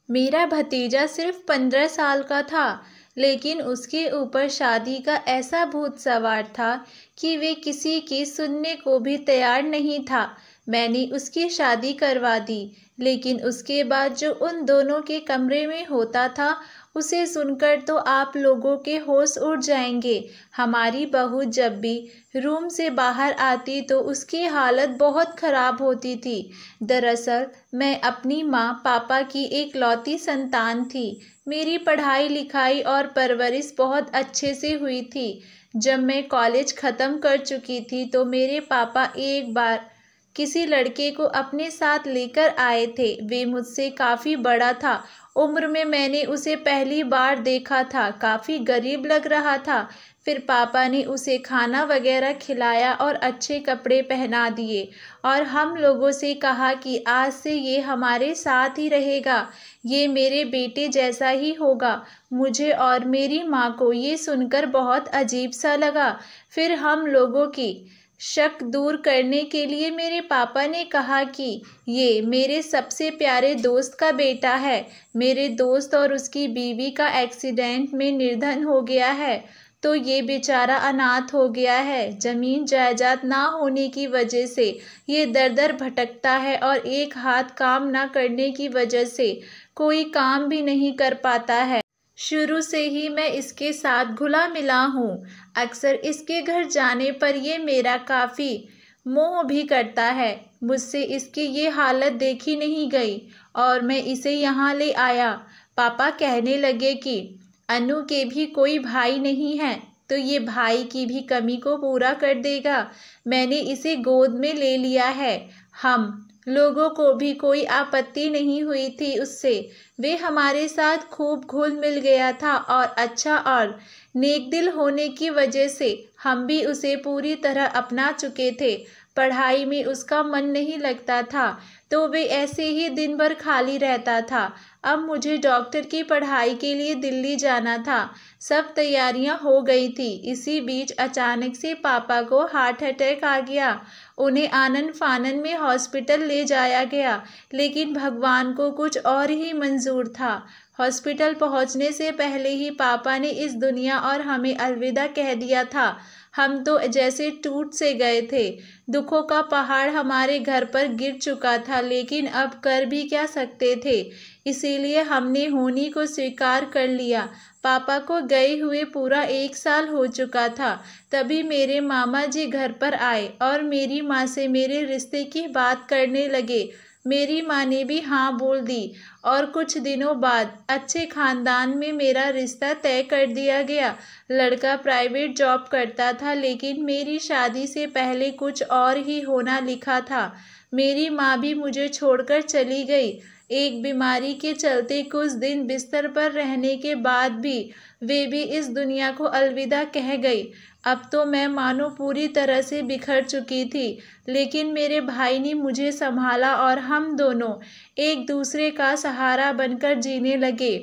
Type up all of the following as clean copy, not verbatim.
मेरा भतीजा सिर्फ 15 साल का था, लेकिन उसके ऊपर शादी का ऐसा भूत सवार था कि वे किसी की सुनने को भी तैयार नहीं था। मैंने उसकी शादी करवा दी, लेकिन उसके बाद जो उन दोनों के कमरे में होता था, उसे सुनकर तो आप लोगों के होश उड़ जाएंगे। हमारी बहू जब भी रूम से बाहर आती तो उसकी हालत बहुत खराब होती थी। दरअसल मैं अपनी माँ पापा की एक लौती संतान थी। मेरी पढ़ाई लिखाई और परवरिश बहुत अच्छे से हुई थी। जब मैं कॉलेज ख़त्म कर चुकी थी तो मेरे पापा एक बार किसी लड़के को अपने साथ लेकर आए थे। वे मुझसे काफ़ी बड़ा था। उम्र में मैंने उसे पहली बार देखा था। काफ़ी गरीब लग रहा था। फिर पापा ने उसे खाना वगैरह खिलाया और अच्छे कपड़े पहना दिए और हम लोगों से कहा कि आज से ये हमारे साथ ही रहेगा, ये मेरे बेटे जैसा ही होगा। मुझे और मेरी माँ को ये सुनकर बहुत अजीब सा लगा। फिर हम लोगों की शक दूर करने के लिए मेरे पापा ने कहा कि ये मेरे सबसे प्यारे दोस्त का बेटा है। मेरे दोस्त और उसकी बीवी का एक्सीडेंट में निर्धन हो गया है, तो ये बेचारा अनाथ हो गया है। जमीन जायदाद ना होने की वजह से ये दर दर भटकता है और एक हाथ काम ना करने की वजह से कोई काम भी नहीं कर पाता है। शुरू से ही मैं इसके साथ घुला मिला हूँ। अक्सर इसके घर जाने पर ये मेरा काफ़ी मोह भी करता है। मुझसे इसकी ये हालत देखी नहीं गई और मैं इसे यहाँ ले आया। पापा कहने लगे कि अनु के भी कोई भाई नहीं है, तो ये भाई की भी कमी को पूरा कर देगा। मैंने इसे गोद में ले लिया है। हम लोगों को भी कोई आपत्ति नहीं हुई थी उससे। वे हमारे साथ खूब घुल मिल गया था और अच्छा और नेकदिल होने की वजह से हम भी उसे पूरी तरह अपना चुके थे। पढ़ाई में उसका मन नहीं लगता था, तो वे ऐसे ही दिन भर खाली रहता था। अब मुझे डॉक्टर की पढ़ाई के लिए दिल्ली जाना था। सब तैयारियां हो गई थी। इसी बीच अचानक से पापा को हार्ट अटैक आ गया। उन्हें आनन फानन में हॉस्पिटल ले जाया गया, लेकिन भगवान को कुछ और ही मंजूर था। हॉस्पिटल पहुंचने से पहले ही पापा ने इस दुनिया और हमें अलविदा कह दिया था। हम तो जैसे टूट से गए थे। दुखों का पहाड़ हमारे घर पर गिर चुका था, लेकिन अब कर भी क्या सकते थे। इसीलिए हमने होनी को स्वीकार कर लिया। पापा को गए हुए पूरा 1 साल हो चुका था। तभी मेरे मामा जी घर पर आए और मेरी माँ से मेरे रिश्ते की बात करने लगे। मेरी माँ ने भी हाँ बोल दी और कुछ दिनों बाद अच्छे खानदान में मेरा रिश्ता तय कर दिया गया। लड़का प्राइवेट जॉब करता था, लेकिन मेरी शादी से पहले कुछ और ही होना लिखा था। मेरी माँ भी मुझे छोड़कर चली गई। एक बीमारी के चलते कुछ दिन बिस्तर पर रहने के बाद भी वे भी इस दुनिया को अलविदा कह गई। अब तो मैं मानो पूरी तरह से बिखर चुकी थी, लेकिन मेरे भाई ने मुझे संभाला और हम दोनों एक दूसरे का सहारा बनकर जीने लगे।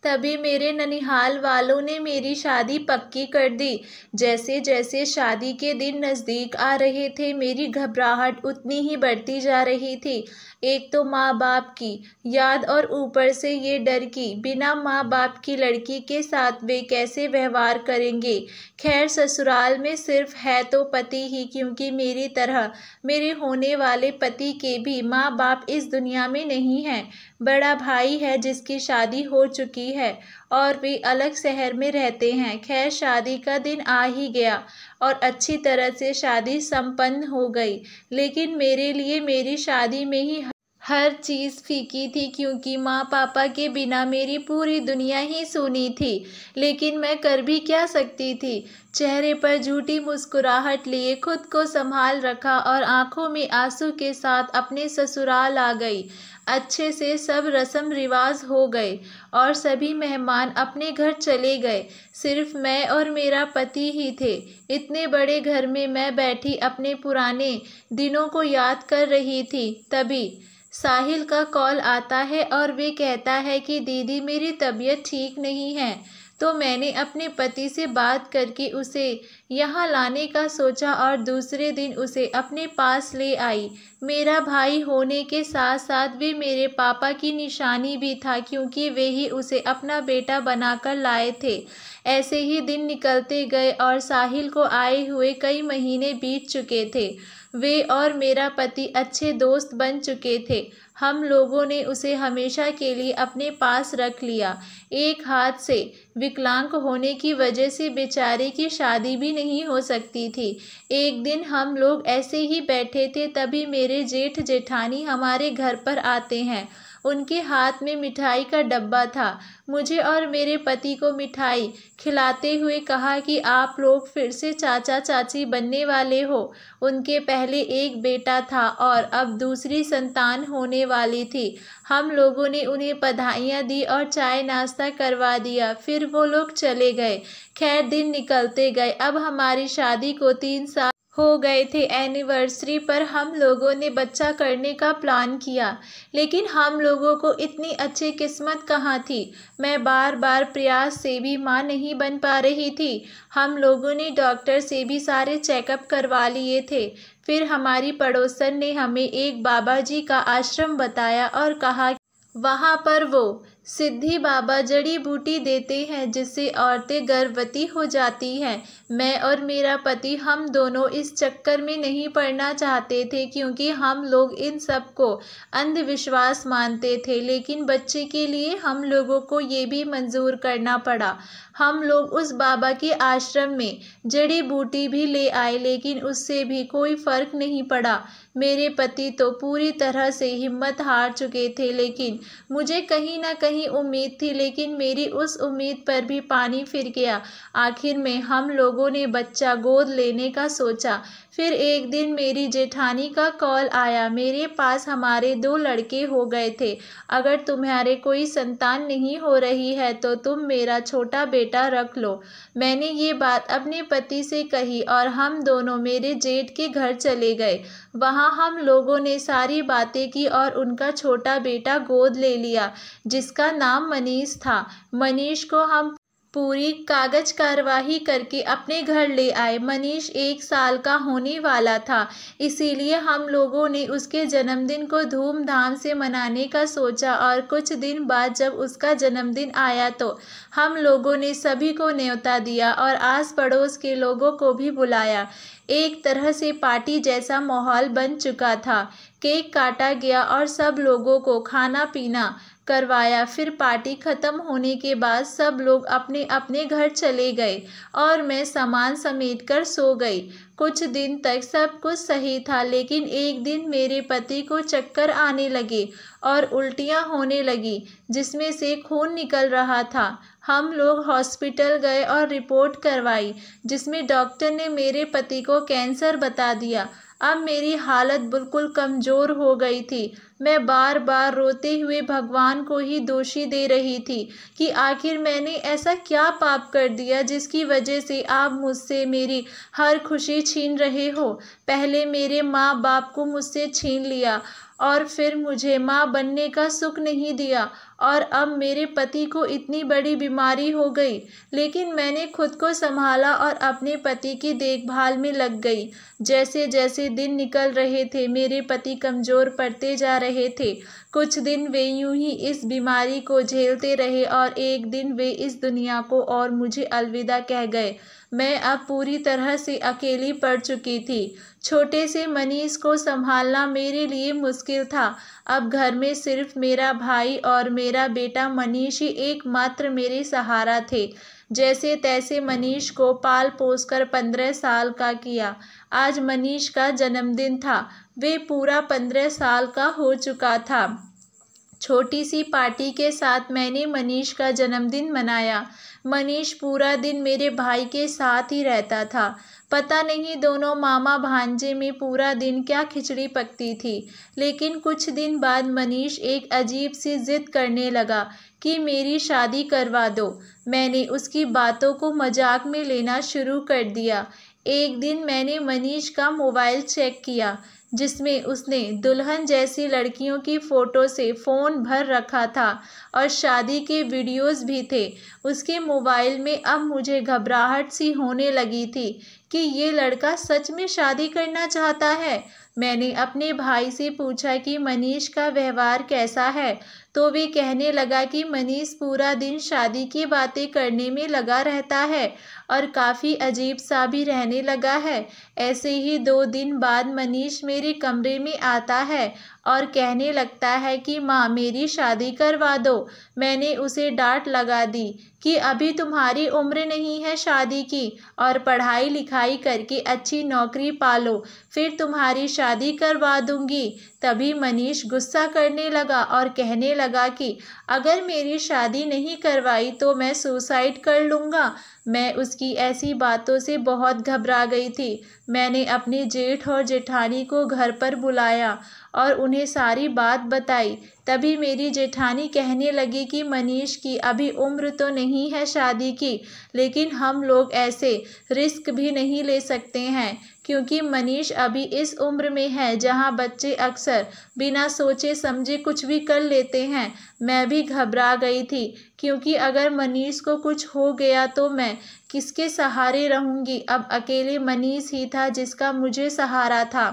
तभी मेरे ननिहाल वालों ने मेरी शादी पक्की कर दी। जैसे जैसे शादी के दिन नज़दीक आ रहे थे, मेरी घबराहट उतनी ही बढ़ती जा रही थी। एक तो माँ बाप की याद और ऊपर से ये डर कि बिना माँ बाप की लड़की के साथ वे कैसे व्यवहार करेंगे। खैर ससुराल में सिर्फ है तो पति ही, क्योंकि मेरी तरह मेरे होने वाले पति के भी माँ बाप इस दुनिया में नहीं हैं। बड़ा भाई है जिसकी शादी हो चुकी है और वे अलग शहर में रहते हैं। खैर शादी का दिन आ ही गया और अच्छी तरह से शादी संपन्न हो गई, लेकिन मेरे लिए मेरी शादी में ही हर चीज़ फीकी थी, क्योंकि माँ पापा के बिना मेरी पूरी दुनिया ही सूनी थी। लेकिन मैं कर भी क्या सकती थी। चेहरे पर झूठी मुस्कुराहट लिए खुद को संभाल रखा और आंखों में आंसू के साथ अपने ससुराल आ गई। अच्छे से सब रस्म रिवाज हो गए और सभी मेहमान अपने घर चले गए। सिर्फ मैं और मेरा पति ही थे। इतने बड़े घर में मैं बैठी अपने पुराने दिनों को याद कर रही थी। तभी साहिल का कॉल आता है और वे कहता है कि दीदी मेरी तबीयत ठीक नहीं है, तो मैंने अपने पति से बात करके उसे यहाँ लाने का सोचा और दूसरे दिन उसे अपने पास ले आई। मेरा भाई होने के साथ साथ वे मेरे पापा की निशानी भी था, क्योंकि वे ही उसे अपना बेटा बनाकर लाए थे। ऐसे ही दिन निकलते गए और साहिल को आए हुए कई महीने बीत चुके थे। वे और मेरा पति अच्छे दोस्त बन चुके थे। हम लोगों ने उसे हमेशा के लिए अपने पास रख लिया। एक हाथ से विकलांग होने की वजह से बेचारे की शादी भी नहीं हो सकती थी। एक दिन हम लोग ऐसे ही बैठे थे, तभी मेरे जेठ जेठानी हमारे घर पर आते हैं। उनके हाथ में मिठाई का डब्बा था। मुझे और मेरे पति को मिठाई खिलाते हुए कहा कि आप लोग फिर से चाचा चाची बनने वाले हो। उनके पहले एक बेटा था और अब दूसरी संतान होने वाली थी। हम लोगों ने उन्हें बधाइयाँ दी और चाय नाश्ता करवा दिया, फिर वो लोग चले गए। खैर, दिन निकलते गए। अब हमारी शादी को 3 साल हो गए थे। एनिवर्सरी पर हम लोगों ने बच्चा करने का प्लान किया, लेकिन हम लोगों को इतनी अच्छी किस्मत कहाँ थी। मैं बार बार प्रयास से भी माँ नहीं बन पा रही थी। हम लोगों ने डॉक्टर से भी सारे चेकअप करवा लिए थे। फिर हमारी पड़ोसन ने हमें एक बाबा जी का आश्रम बताया और कहा वहाँ पर वो सिद्धि बाबा जड़ी बूटी देते हैं, जिससे औरतें गर्भवती हो जाती हैं। मैं और मेरा पति हम दोनों इस चक्कर में नहीं पड़ना चाहते थे, क्योंकि हम लोग इन सब को अंधविश्वास मानते थे। लेकिन बच्चे के लिए हम लोगों को ये भी मंजूर करना पड़ा। हम लोग उस बाबा के आश्रम में जड़ी बूटी भी ले आए, लेकिन उससे भी कोई फर्क नहीं पड़ा। मेरे पति तो पूरी तरह से हिम्मत हार चुके थे, लेकिन मुझे कहीं ना कहीं उम्मीद थी। लेकिन मेरी उस उम्मीद पर भी पानी फिर गया। आखिर में हम लोगों ने बच्चा गोद लेने का सोचा। फिर एक दिन मेरी जेठानी का कॉल आया, मेरे पास हमारे 2 लड़के हो गए थे। अगर तुम्हारे कोई संतान नहीं हो रही है तो तुम मेरा छोटा बेटा रख लो। मैंने ये बात अपने पति से कही और हम दोनों मेरे जेठ के घर चले गए। वहाँ हम लोगों ने सारी बातें की और उनका छोटा बेटा गोद ले लिया, जिसका नाम मनीष था। मनीष को हम पूरी कागज कार्यवाही करके अपने घर ले आए। मनीष 1 साल का होने वाला था, इसीलिए हम लोगों ने उसके जन्मदिन को धूमधाम से मनाने का सोचा। और कुछ दिन बाद जब उसका जन्मदिन आया तो हम लोगों ने सभी को न्योता दिया और आस पड़ोस के लोगों को भी बुलाया। एक तरह से पार्टी जैसा माहौल बन चुका था। केक काटा गया और सब लोगों को खाना पीना करवाया। फिर पार्टी खत्म होने के बाद सब लोग अपने अपने घर चले गए और मैं सामान समेट कर सो गई। कुछ दिन तक सब कुछ सही था, लेकिन एक दिन मेरे पति को चक्कर आने लगे और उल्टियाँ होने लगी, जिसमें से खून निकल रहा था। हम लोग हॉस्पिटल गए और रिपोर्ट करवाई, जिसमें डॉक्टर ने मेरे पति को कैंसर बता दिया। अब मेरी हालत बिल्कुल कमज़ोर हो गई थी। मैं बार बार रोते हुए भगवान को ही दोषी दे रही थी कि आखिर मैंने ऐसा क्या पाप कर दिया जिसकी वजह से आप मुझसे मेरी हर खुशी छीन रहे हो। पहले मेरे माँ बाप को मुझसे छीन लिया और फिर मुझे माँ बनने का सुख नहीं दिया, और अब मेरे पति को इतनी बड़ी बीमारी हो गई। लेकिन मैंने खुद को संभाला और अपने पति की देखभाल में लग गई। जैसे जैसे दिन निकल रहे थे मेरे पति कमज़ोर पड़ते जा रहे थे। कुछ दिन वे यूं ही इस बीमारी को झेलते रहे और एक दिन वे इस दुनिया को और मुझे अलविदा कह गए। मैं अब पूरी तरह से अकेली पड़ चुकी थी। छोटे से मनीष को संभालना मेरे लिए मुश्किल था। अब घर में सिर्फ मेरा भाई और मेरा बेटा मनीष ही एकमात्र मेरे सहारा थे। जैसे तैसे मनीष को पाल पोस कर 15 साल का किया। आज मनीष का जन्मदिन था। वे पूरा 15 साल का हो चुका था। छोटी सी पार्टी के साथ मैंने मनीष का जन्मदिन मनाया। मनीष पूरा दिन मेरे भाई के साथ ही रहता था। पता नहीं दोनों मामा भांजे में पूरा दिन क्या खिचड़ी पकती थी। लेकिन कुछ दिन बाद मनीष एक अजीब सी जिद करने लगा कि मेरी शादी करवा दो। मैंने उसकी बातों को मजाक में लेना शुरू कर दिया। एक दिन मैंने मनीष का मोबाइल चेक किया जिसमें उसने दुल्हन जैसी लड़कियों की फ़ोटो से फ़ोन भर रखा था और शादी के वीडियोस भी थे। उसके मोबाइल में अब मुझे घबराहट सी होने लगी थी कि ये लड़का सच में शादी करना चाहता है। मैंने अपने भाई से पूछा कि मनीष का व्यवहार कैसा है, तो वे कहने लगा कि मनीष पूरा दिन शादी की बातें करने में लगा रहता है और काफ़ी अजीब सा भी रहने लगा है। ऐसे ही 2 दिन बाद मनीष मेरे कमरे में आता है और कहने लगता है कि माँ मेरी शादी करवा दो। मैंने उसे डांट लगा दी कि अभी तुम्हारी उम्र नहीं है शादी की और पढ़ाई लिखाई करके अच्छी नौकरी पालो, फिर तुम्हारी शादी करवा दूंगी। तभी मनीष गुस्सा करने लगा और कहने लगा कि अगर मेरी शादी नहीं करवाई तो मैं सुसाइड कर लूँगा। मैं उसकी ऐसी बातों से बहुत घबरा गई थी। मैंने अपने जेठ और जेठानी को घर पर बुलाया और उन्हें सारी बात बताई। तभी मेरी जेठानी कहने लगी कि मनीष की अभी उम्र तो नहीं है शादी की, लेकिन हम लोग ऐसे रिस्क भी नहीं ले सकते हैं क्योंकि मनीष अभी इस उम्र में है जहां बच्चे अक्सर बिना सोचे समझे कुछ भी कर लेते हैं। मैं भी घबरा गई थी क्योंकि अगर मनीष को कुछ हो गया तो मैं किसके सहारे रहूंगी। अब अकेले मनीष ही था जिसका मुझे सहारा था।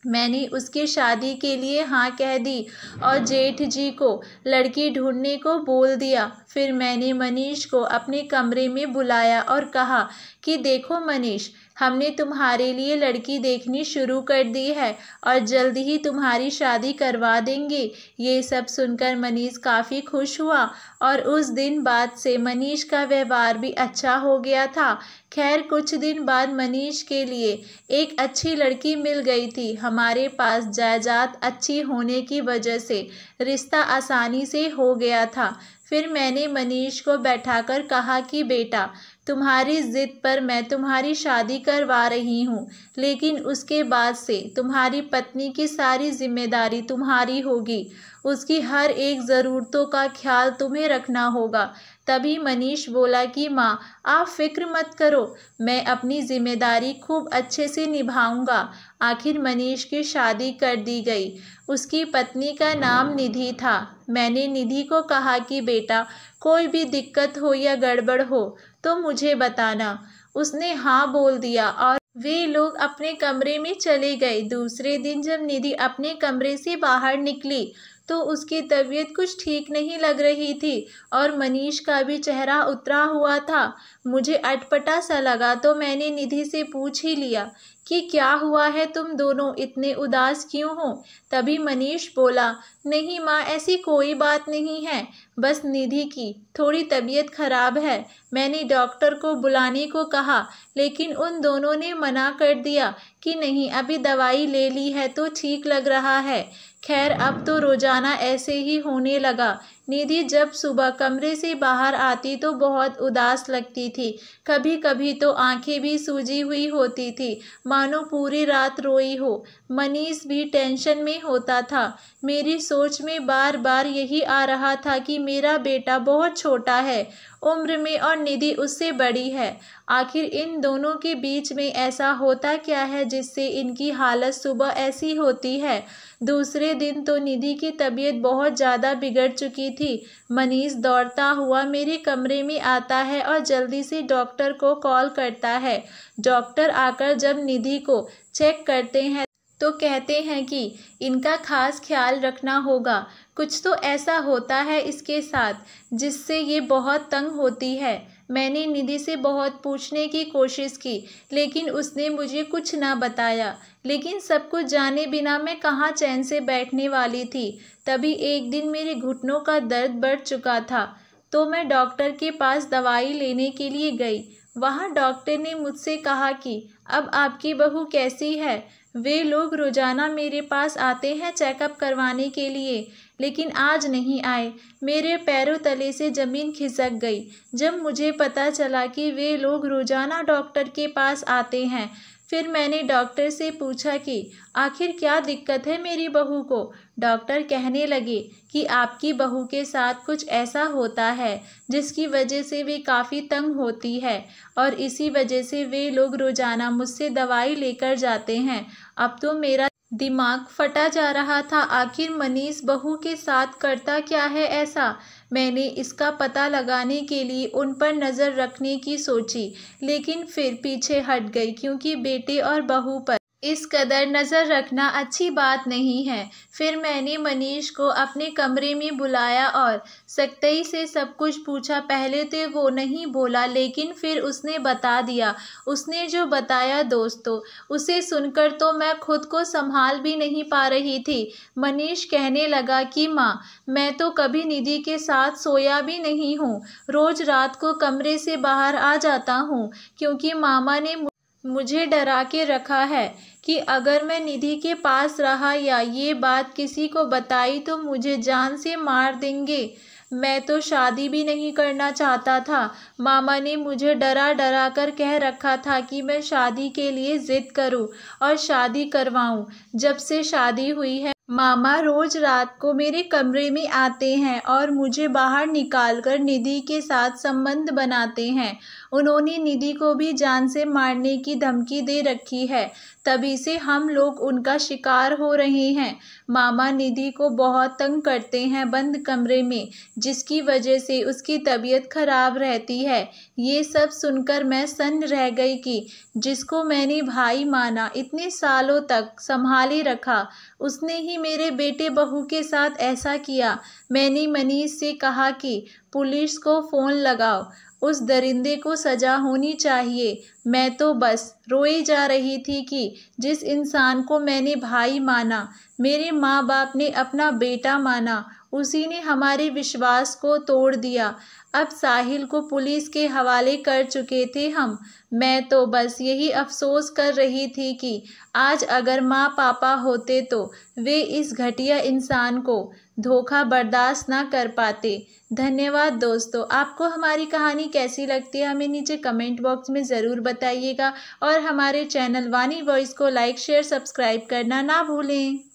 मैंने उसकी शादी के लिए हाँ कह दी और जेठ जी को लड़की ढूंढने को बोल दिया। फिर मैंने मनीष को अपने कमरे में बुलाया और कहा कि देखो मनीष, हमने तुम्हारे लिए लड़की देखनी शुरू कर दी है और जल्द ही तुम्हारी शादी करवा देंगे। ये सब सुनकर मनीष काफ़ी खुश हुआ और उस दिन बाद से मनीष का व्यवहार भी अच्छा हो गया था। खैर कुछ दिन बाद मनीष के लिए एक अच्छी लड़की मिल गई थी। हमारे पास जायदाद अच्छी होने की वजह से रिश्ता आसानी से हो गया था। फिर मैंने मनीष को बैठाकर कहा कि बेटा, तुम्हारी ज़िद पर मैं तुम्हारी शादी करवा रही हूँ, लेकिन उसके बाद से तुम्हारी पत्नी की सारी जिम्मेदारी तुम्हारी होगी। उसकी हर एक ज़रूरतों का ख्याल तुम्हें रखना होगा। तभी मनीष बोला कि माँ आप फिक्र मत करो, मैं अपनी जिम्मेदारी खूब अच्छे से निभाऊंगा। आखिर मनीष की शादी कर दी गई। उसकी पत्नी का नाम निधि था। मैंने निधि को कहा कि बेटा कोई भी दिक्कत हो या गड़बड़ हो तो मुझे बताना। उसने हाँ बोल दिया और वे लोग अपने कमरे में चले गए। दूसरे दिन जब निधि अपने कमरे से बाहर निकली तो उसकी तबीयत कुछ ठीक नहीं लग रही थी और मनीष का भी चेहरा उतरा हुआ था। मुझे अटपटा सा लगा तो मैंने निधि से पूछ ही लिया कि क्या हुआ है, तुम दोनों इतने उदास क्यों हो। तभी मनीष बोला, नहीं माँ ऐसी कोई बात नहीं है, बस निधि की थोड़ी तबीयत खराब है। मैंने डॉक्टर को बुलाने को कहा लेकिन उन दोनों ने मना कर दिया कि नहीं अभी दवाई ले ली है तो ठीक लग रहा है। खैर अब तो रोज़ाना ऐसे ही होने लगा। निधि जब सुबह कमरे से बाहर आती तो बहुत उदास लगती थी। कभी कभी तो आंखें भी सूजी हुई होती थी, मानो पूरी रात रोई हो। मनीष भी टेंशन में होता था। मेरी सोच में बार बार यही आ रहा था कि मेरा बेटा बहुत छोटा है उम्र में और निधि उससे बड़ी है। आखिर इन दोनों के बीच में ऐसा होता क्या है जिससे इनकी हालत सुबह ऐसी होती है। दूसरे दिन तो निधि की तबीयत बहुत ज़्यादा बिगड़ चुकी थी। मनीष दौड़ता हुआ मेरे कमरे में आता है और जल्दी से डॉक्टर को कॉल करता है। डॉक्टर आकर जब निधि को चेक करते हैं तो कहते हैं कि इनका खास ख्याल रखना होगा। कुछ तो ऐसा होता है इसके साथ जिससे ये बहुत तंग होती है। मैंने निधि से बहुत पूछने की कोशिश की लेकिन उसने मुझे कुछ ना बताया। लेकिन सब कुछ जाने बिना मैं कहाँ चैन से बैठने वाली थी। तभी एक दिन मेरे घुटनों का दर्द बढ़ चुका था तो मैं डॉक्टर के पास दवाई लेने के लिए गई। वहाँ डॉक्टर ने मुझसे कहा कि अब आपकी बहू कैसी है। वे लोग रोज़ाना मेरे पास आते हैं चेकअप करवाने के लिए, लेकिन आज नहीं आए। मेरे पैरों तले से ज़मीन खिसक गई जब मुझे पता चला कि वे लोग रोज़ाना डॉक्टर के पास आते हैं। फिर मैंने डॉक्टर से पूछा कि आखिर क्या दिक्कत है मेरी बहू को। डॉक्टर कहने लगे कि आपकी बहू के साथ कुछ ऐसा होता है जिसकी वजह से वे काफ़ी तंग होती है और इसी वजह से वे लोग रोज़ाना मुझसे दवाई लेकर जाते हैं। अब तो मेरा दिमाग फटा जा रहा था, आखिर मनीष बहू के साथ करता क्या है ऐसा। मैंने इसका पता लगाने के लिए उन पर नज़र रखने की सोची, लेकिन फिर पीछे हट गई क्योंकि बेटे और बहू पर इस कदर नज़र रखना अच्छी बात नहीं है। फिर मैंने मनीष को अपने कमरे में बुलाया और सख्ती से सब कुछ पूछा। पहले तो वो नहीं बोला, लेकिन फिर उसने बता दिया। उसने जो बताया दोस्तों, उसे सुनकर तो मैं खुद को संभाल भी नहीं पा रही थी। मनीष कहने लगा कि माँ, मैं तो कभी निधि के साथ सोया भी नहीं हूँ। रोज़ रात को कमरे से बाहर आ जाता हूँ क्योंकि मामा ने मुझे डरा के रखा है कि अगर मैं निधि के पास रहा या ये बात किसी को बताई तो मुझे जान से मार देंगे। मैं तो शादी भी नहीं करना चाहता था। मामा ने मुझे डरा डरा कर कह रखा था कि मैं शादी के लिए ज़िद करूं और शादी करवाऊं। जब से शादी हुई है, मामा रोज़ रात को मेरे कमरे में आते हैं और मुझे बाहर निकालकर निधि के साथ संबंध बनाते हैं। उन्होंने निधि को भी जान से मारने की धमकी दे रखी है। तभी से हम लोग उनका शिकार हो रहे हैं। मामा निधि को बहुत तंग करते हैं बंद कमरे में, जिसकी वजह से उसकी तबीयत खराब रहती है। ये सब सुनकर मैं सन्न रह गई कि जिसको मैंने भाई माना, इतने सालों तक संभाले रखा, उसने ही मेरे बेटे बहू के साथ ऐसा किया। मैंने मनीष से कहा कि पुलिस को फ़ोन लगाओ, उस दरिंदे को सज़ा होनी चाहिए। मैं तो बस रोई जा रही थी कि जिस इंसान को मैंने भाई माना, मेरे माँ बाप ने अपना बेटा माना, उसी ने हमारे विश्वास को तोड़ दिया। अब साहिल को पुलिस के हवाले कर चुके थे हम। मैं तो बस यही अफसोस कर रही थी कि आज अगर माँ पापा होते तो वे इस घटिया इंसान को धोखा बर्दाश्त ना कर पाते। धन्यवाद दोस्तों। आपको हमारी कहानी कैसी लगती है हमें नीचे कमेंट बॉक्स में ज़रूर बताइएगा और हमारे चैनल वानी वॉइस को लाइक शेयर सब्सक्राइब करना ना भूलें।